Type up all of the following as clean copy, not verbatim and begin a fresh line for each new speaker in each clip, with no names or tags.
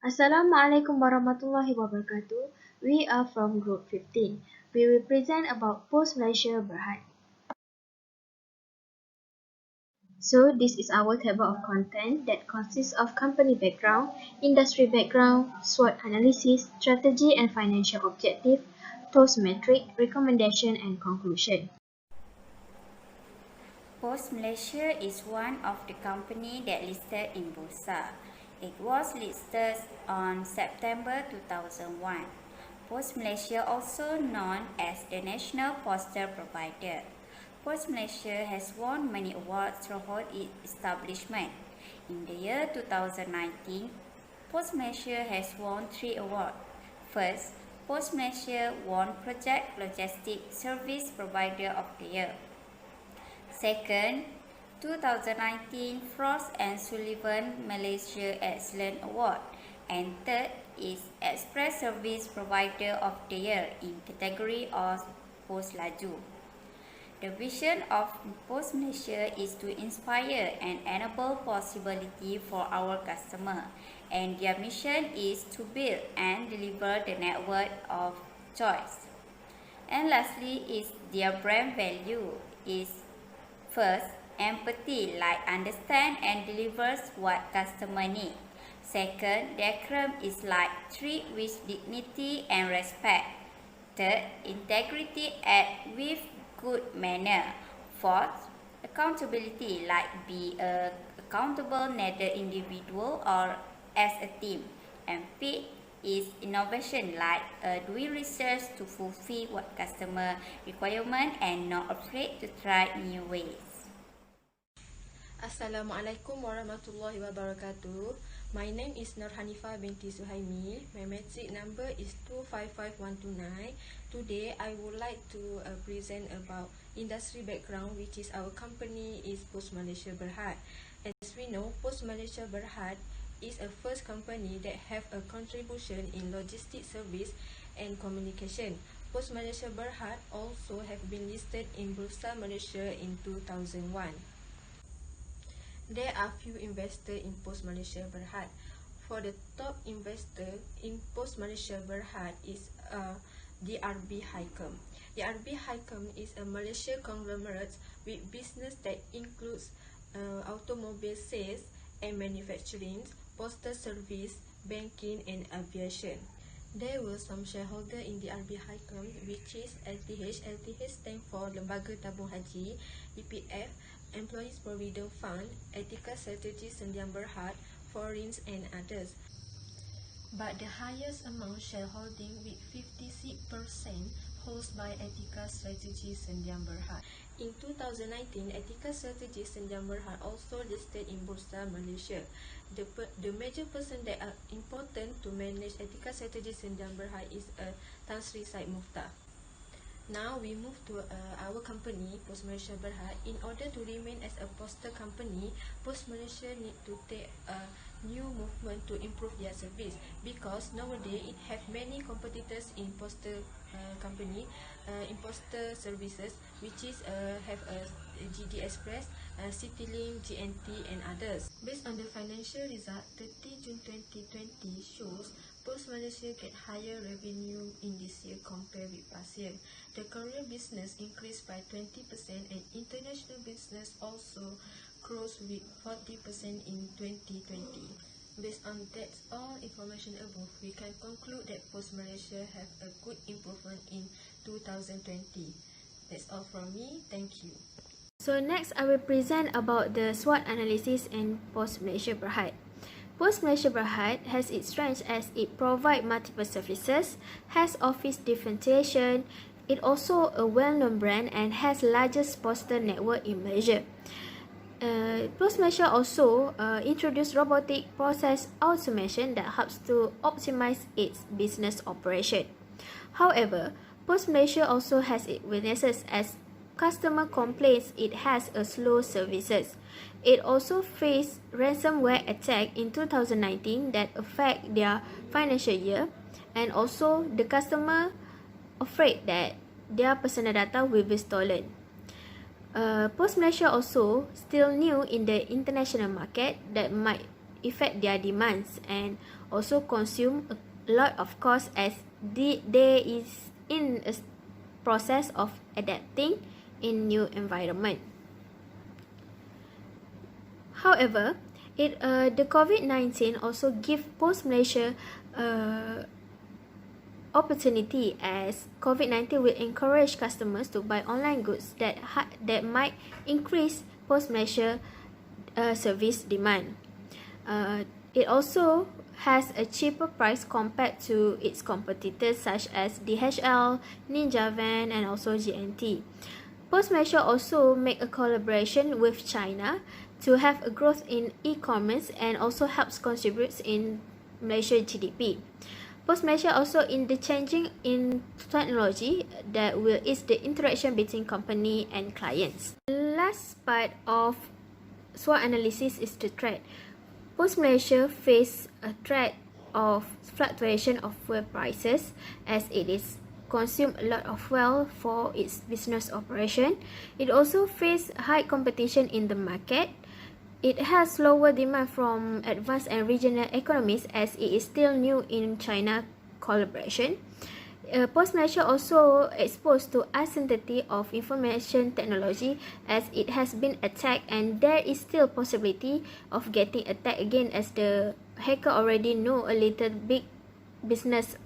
Assalamualaikum warahmatullahi wabarakatuh. We are from Group 15. We will present about Post Malaysia Berhad. So this is our table of content that consists of company background, industry background, SWOT analysis, strategy and financial objective, TOS metric, recommendation and conclusion.
Post Malaysia is one of the company that listed in Bursa. It was listed on September 2001. Post Malaysia, also known as the national postal provider. Post Malaysia has won many awards throughout its establishment. In the year 2019, Post Malaysia has won 3 awards. First, Post Malaysia won Project Logistics Service Provider of the Year. Second, 2019 Frost and Sullivan Malaysia Excellence Award. And third is Express Service Provider of the Year in category of Post Laju. The vision of Post Malaysia is to inspire and enable possibility for our customer, and their mission is to build and deliver the network of choice. And lastly is their brand value is first, empathy, like understand and delivers what customer need. Second, decorum is like treat with dignity and respect. Third, integrity act with good manner. Fourth, accountability, like be accountable neither individual or as a team. And fifth is innovation, like doing research to fulfill what customer requirement and not afraid to try new ways.
Assalamualaikum warahmatullahi wabarakatuh. My name is Nur Hanifah binti Suhaimi. My matric number is 255129. Today I would like to present about industry background, which is our company is Post Malaysia Berhad. As we know, Post Malaysia Berhad is a first company that have a contribution in logistics service and communication. Post Malaysia Berhad also have been listed in Bursa Malaysia in 2001. There are few investors in Post Malaysia Berhad. For the top investor in Post Malaysia Berhad is DRB Hicom. DRB Hicom is a Malaysia conglomerate with business that includes automobile sales and manufacturing, postal service, banking and aviation. There were some shareholders in DRB Hicom, which is LTH. LTH stands for Lembaga Tabung Haji, EPF, Employees Provident Fund, Etiqa Strategy Sendian Berhad, Foreigns and others. But the highest amount shareholding with 56% holds by Etiqa Strategy Sendian Berhad. In 2019, Etiqa Strategy Sendian Berhad also listed in Bursa Malaysia. The major person that are important to manage Etiqa Strategy Sendian Berhad is Tan Sri Said Muftah. Now we move to our company, Post Malaysia Berhad. In order to remain as a postal company, Post Malaysia need to take a new movement to improve their service, because nowadays it have many competitors in postal company, in postal services, which is have a GD Express, CityLink, GNT and others. Based on the financial result, 30 June 2020 shows Post Malaysia get higher revenue in this year compared with past year. The Korean business increased by 20% and international business also grows with 40% in 2020. Based on that all information above, we can conclude that Post Malaysia have a good improvement in 2020. That's all from me. Thank you.
So next I will present about the SWOT analysis in Post Malaysia Berhad. Post Malaysia Berhad has its strengths as it provides multiple services, has office differentiation, it also a well-known brand and has largest postal network in Malaysia. Post Malaysia also introduced robotic process automation that helps to optimize its business operation. However, Post Malaysia also has its weaknesses as customer complaints it has a slow services. It also faced ransomware attack in 2019 that affect their financial year, and also the customer afraid that their personal data will be stolen. Post Malaysia also still new in the international market that might affect their demands, and also consume a lot of cost as they is in a process of adapting in new environment. However, the COVID-19 also give Post Malaysia opportunity as COVID-19 will encourage customers to buy online goods that might increase Post Malaysia service demand. It also has a cheaper price compared to its competitors such as DHL, Ninja Van, and also GNT. Post Malaysia also make a collaboration with China to have a growth in e-commerce and also helps contributes in Malaysia GDP. Post Malaysia also in the changing in technology that will ease the interaction between company and clients. The last part of SWOT analysis is the threat. Post Malaysia face a threat of fluctuation of fuel prices as it is consume a lot of fuel for its business operation. It also face high competition in the market. It has lower demand from advanced and regional economies as it is still new in China collaboration. Post Malaysia also exposed to uncertainty of information technology as it has been attacked and there is still possibility of getting attacked again as the hacker already know a little big business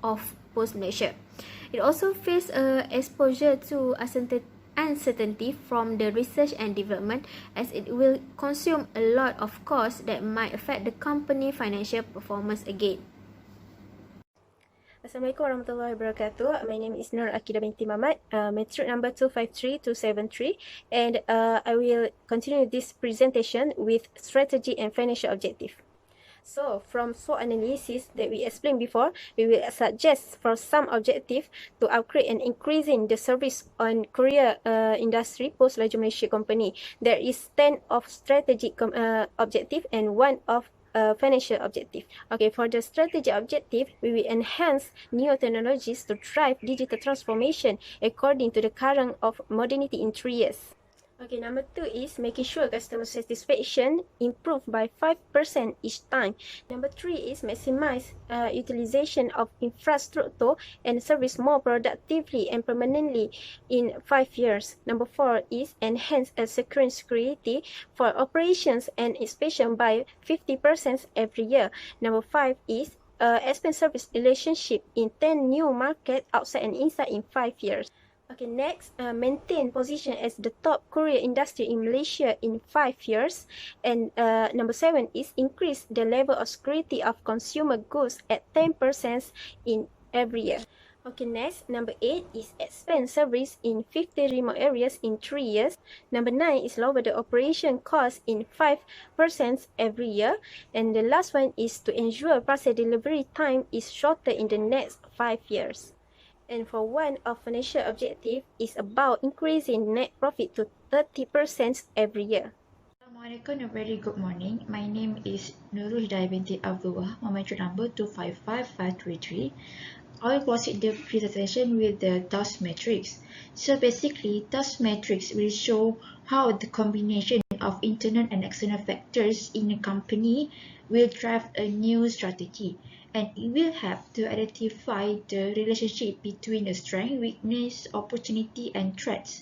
of Post Malaysia. It also face exposure to uncertainty from the research and development as it will consume a lot of costs that might affect the company financial performance again.
Assalamualaikum warahmatullahi wabarakatuh. My name is Nur Akidah binti Mamat, matric number 253273, and I will continue this presentation with strategy and financial objective. So, from SWOT analysis that we explained before, we will suggest for some objective to upgrade and increasing the service on Korea industry post Laju Malaysia company. There is 10 of strategic objective and 1 of financial objective. Okay, for the strategic objective, we will enhance new technologies to drive digital transformation according to the current of modernity in 3 years. Okay, number 2 is making sure customer satisfaction improve by 5% each time. Number 3 is maximize utilization of infrastructure and service more productively and permanently in 5 years. Number 4 is enhance security for operations and inspection by 50% every year. Number 5 is expand service relationship in 10 new markets outside and inside in 5 years. Okay, next, maintain position as the top courier industry in Malaysia in 5 years. And number 7 is increase the level of security of consumer goods at 10% in every year. Okay, next, number 8 is expand service in 50 remote areas in 3 years. Number 9 is lower the operation cost in 5% every year. And the last one is to ensure parcel delivery time is shorter in the next 5 years. And for one of financial objective is about increasing net profit to 30% every year.
Assalamualaikum, a very good morning. My name is Nurul Hidayah binti Abdullah, matric number 255533. I will proceed the presentation with the task matrix. So basically, task matrix will show how the combination of internal and external factors in a company will drive a new strategy. And it will help to identify the relationship between the strength, weakness, opportunity, and threats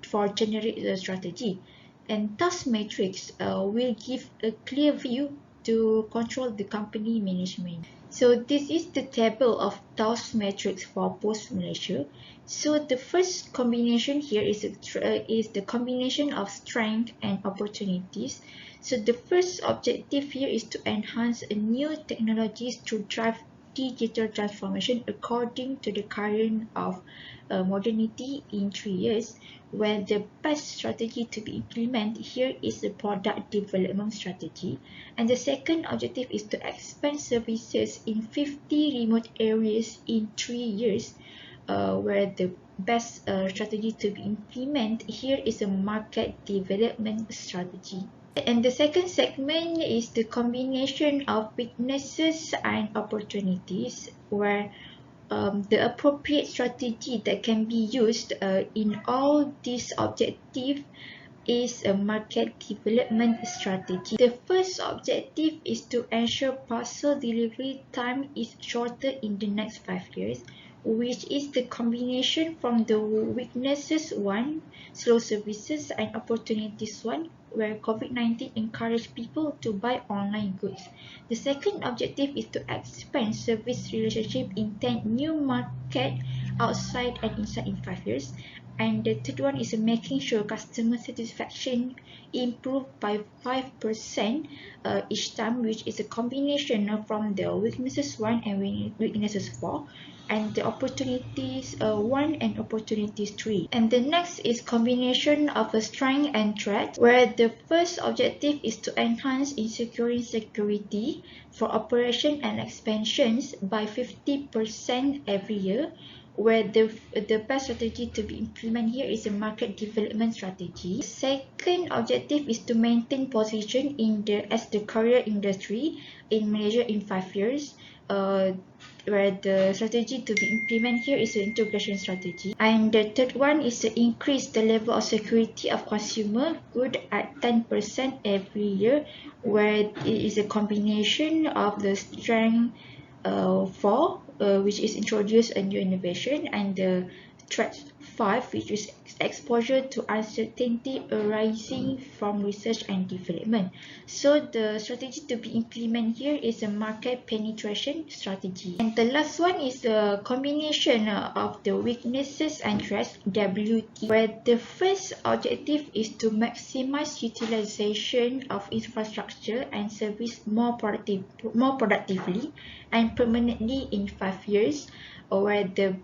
for generate the strategy. And task matrix will give a clear view to control the company management. So this is the table of task matrix for Post Malaysia. So the first combination here is the combination of strength and opportunities. So the first objective here is to enhance new technologies to drive digital transformation according to the current of modernity in 3 years, where the best strategy to be implemented here is the product development strategy. And the second objective is to expand services in 50 remote areas in 3 years, where the best strategy to be implemented here is a market development strategy. And the second segment is the combination of weaknesses and opportunities, where the appropriate strategy that can be used in all these objectives is a market development strategy. The first objective is to ensure parcel delivery time is shorter in the next 5 years, which is the combination from the weaknesses 1, slow services, and opportunities 1, where COVID-19 encouraged people to buy online goods. The second objective is to expand service relationship in 10 new markets outside and inside in 5 years. And the third one is making sure customer satisfaction improved by 5% each time, which is a combination from the weaknesses 1 and weaknesses 4, and the opportunities 1 and opportunities 3. And the next is combination of a strength and threat, where the first objective is to enhance in securing security for operation and expansions by 50% every year, where the best strategy to be implemented here is a market development strategy. The second objective is to maintain position in as the courier industry in Malaysia in 5 years, where the strategy to be implemented here is an integration strategy. And the third one is to increase the level of security of consumer good at 10% every year, where it is a combination of the strength 4, which is introduce a new innovation, and the threat 5, which is exposure to uncertainty arising from research and development. So the strategy to be implemented here is a market penetration strategy. And the last one is the combination of the weaknesses and threats, WT, where the first objective is to maximize utilization of infrastructure and service more productively and permanently in 5 years, where the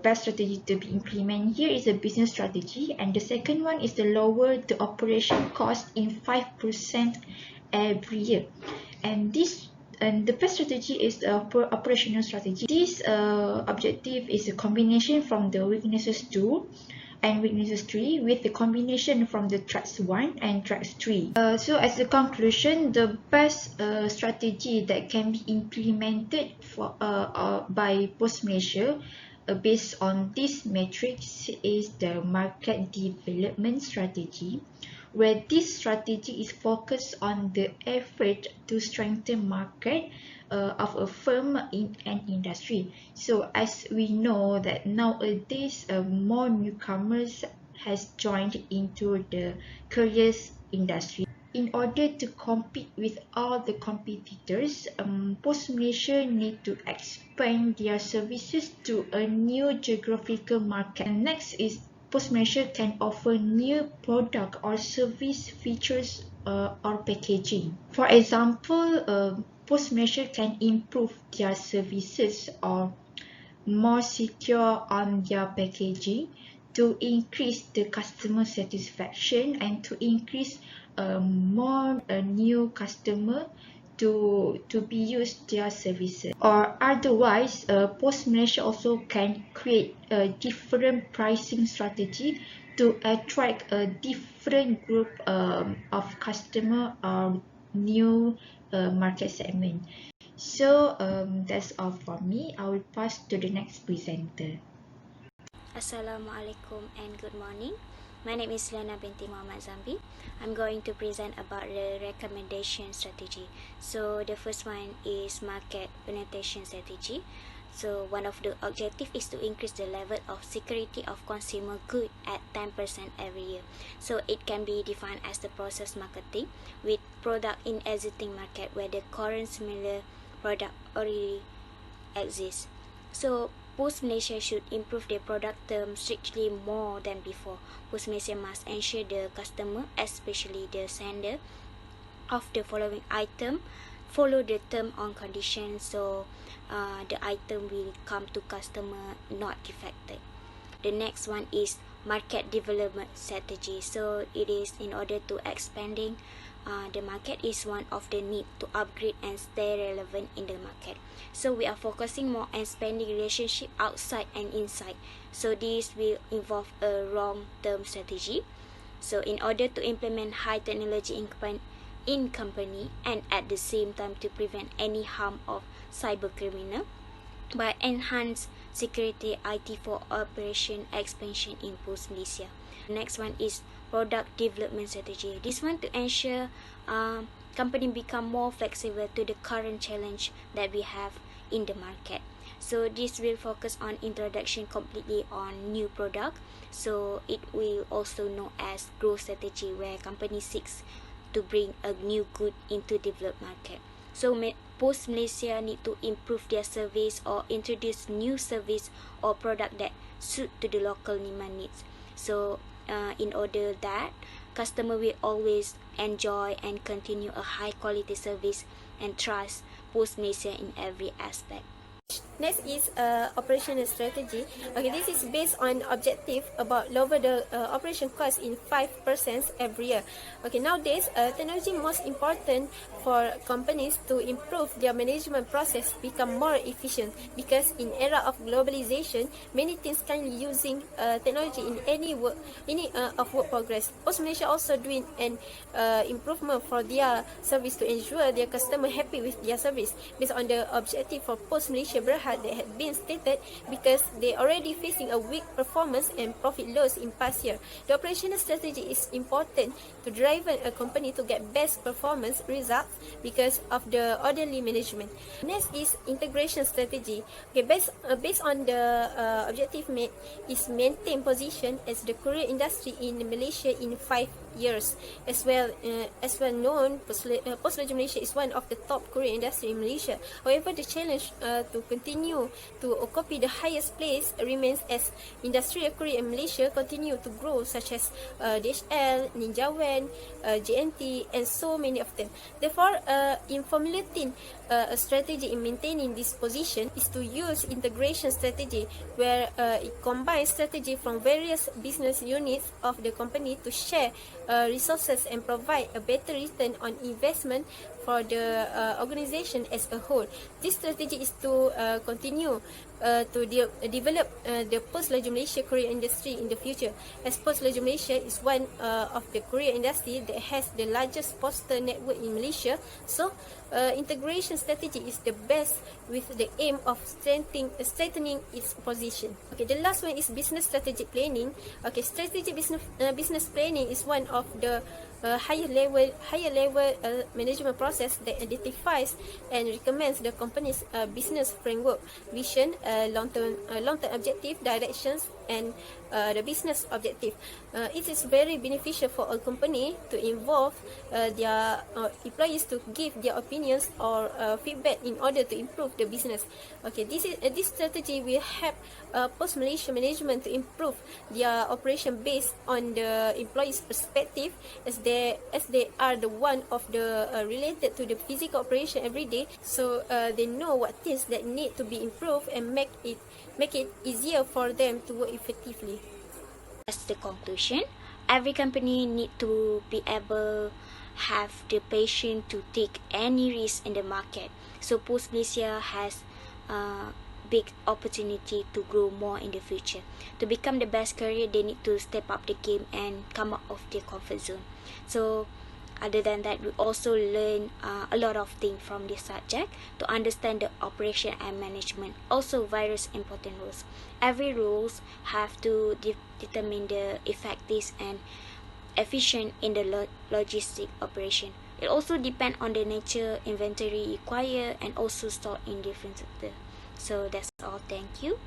best strategy to be implemented here is a business strategy, and the second one is to lower the operation cost in 5% every year. And the best strategy is the operational strategy. This objective is a combination from the weaknesses 2 and weaknesses 3, with the combination from the threats 1 and threats 3. So as a conclusion, the best strategy that can be implemented by Post Malaysia based on this matrix is the market development strategy, where this strategy is focused on the effort to strengthen market of a firm in an industry. So as we know that nowadays more newcomers has joined into the couriers industry. In order to compete with all the competitors, Post Malaysia need to expand their services to a new geographical market. And next is Post Malaysia can offer new product or service features or packaging. For example, Post Malaysia can improve their services or more secure on their packaging to increase the customer satisfaction and to increase more new customer to be used their services. Or otherwise, Post Malaysia also can create a different pricing strategy to attract a different group of customer or new market segment. So that's all for me. I will pass to the next presenter.
Assalamualaikum and good morning. My name is Lena binti Muhammad Zambi. I'm going to present about the recommendation strategy. So the first one is market penetration strategy. So one of the objective is to increase the level of security of consumer good at 10% every year. So it can be defined as the process marketing with product in existing market where the current similar product already exists. So Post Malaysia should improve their product term strictly more than before. Post Malaysia must ensure the customer, especially the sender of the following item, follow the term on condition, so the item will come to customer not defected. The next one is market development strategy. So it is in order to expanding the market is one of the need to upgrade and stay relevant in the market. So we are focusing more on expanding relationship outside and inside. So this will involve a long-term strategy. So in order to implement high technology in company and at the same time to prevent any harm of cyber criminal by enhanced security IT for operation expansion in Post Malaysia. Next one is product development strategy. This one to ensure company become more flexible to the current challenge that we have in the market. So this will focus on introduction completely on new product. So it will also known as growth strategy, where company seeks to bring a new good into developed market. So Post Malaysia need to improve their service or introduce new service or product that suit to the local demand needs. So in order that customer will always enjoy and continue a high quality service and trust Post Malaysia in every aspect.
Next is operational strategy. Okay, this is based on objective about lower the operation cost in 5% every year. Okay, nowadays technology most important for companies to improve their management process, become more efficient, because in era of globalization, many things can using technology in any work progress. Post Malaysia also doing an improvement for their service to ensure their customer happy with their service based on the objective for Post Malaysia Berhad that had been stated, because they already facing a weak performance and profit loss in past year. The operational strategy is important to drive a company to get best performance results because of the orderly management. Next is integration strategy. Okay, based on the objective made is maintain position as the courier industry in Malaysia in 5 years. As well known, Post Malaysia is one of the top courier industry in Malaysia. However, the challenge to continue to occupy the highest place remains as industrial courier in Malaysia continue to grow, such as DHL, Ninjawan, JNT, and so many of them. Therefore, in formulating a strategy in maintaining this position is to use integration strategy, where it combines strategy from various business units of the company to share resources and provide a better return on investment for the organization as a whole. This strategy is to continue to develop the Post-Laju Malaysia courier industry in the future, as Post-Laju Malaysia is one of the courier industry that has the largest postal network in Malaysia. So integration strategy is the best with the aim of strengthening its position. Okay, the last one is business strategic planning. Okay, strategic business planning is one of the higher level management process that identifies and recommends the company's business framework, vision, long-term objective, directions, and the business objective. It is very beneficial for a company to involve their employees to give their opinions or feedback in order to improve the business. Okay, this strategy will help Post Malaysia management to improve their operation based on the employees' perspective, as they are the one of the related to the physical operation every day. So they know what things that need to be improved and make it easier for them to work effectively.
As the conclusion, every company need to be able have the patience to take any risk in the market. So Post Malaysia has big opportunity to grow more in the future. To become the best career, they need to step up the game and come out of their comfort zone. So other than that, we also learn a lot of things from this subject to understand the operation and management. Also, various important rules. Every rules have to determine the effective and efficient in the logistic operation. It also depends on the nature, inventory required, and also stored in different sector. So that's all. Thank you.